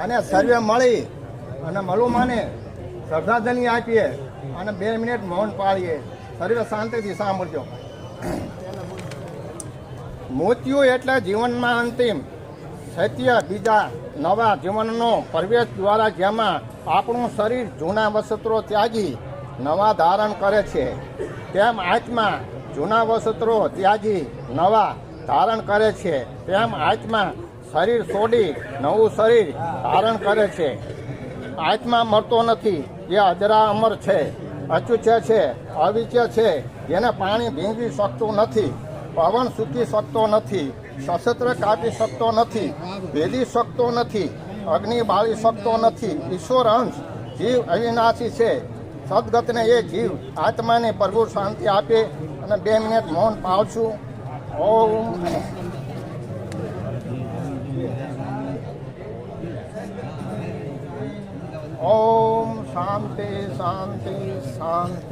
અને સર્વે મળી અને મલુમાને શ્રદ્ધાંજલિ આપીએ અને 2 મિનિટ મૌન પાળીએ. સર્વે શાંતિથી સાંભળજો. મૃત્યુ એટલે જીવનમાં અંતિમ સત્ય બીજા નવા જીવનનો પ્રવેશ દ્વારા જેમાં આપણું શરીર જૂના વસ્ત્રો ત્યાગી નવા ધારણ કરે છે, તેમ આત્મા જૂના વસ્ત્રો ત્યાગી નવા ધારણ કરે છે, તેમ આત્મા શરીર છોડી નવું શરીર ધારણ કરે છે. આત્મા મરતો નથી, એ અજરા અમર છે, અચૂચ્ય છે, અવિચ્ય છે, જેને પાણી ભીંગવી શકતું નથી, પવન સૂકી શકતો નથી, સશસ્ત્ર કાપી શકતો નથી, ભેદી શકતો નથી, અગ્નિ બાળી શકતો નથી. ઈશ્વર અંશ જીવ અવિનાશી છે. સદગતને એ જીવ આત્માને પ્રભુ શાંતિ આપે અને 2 મિનિટ મૌન પાળશું. ઓમ ઓમ શાંતિ શાંતિ શાંતિ.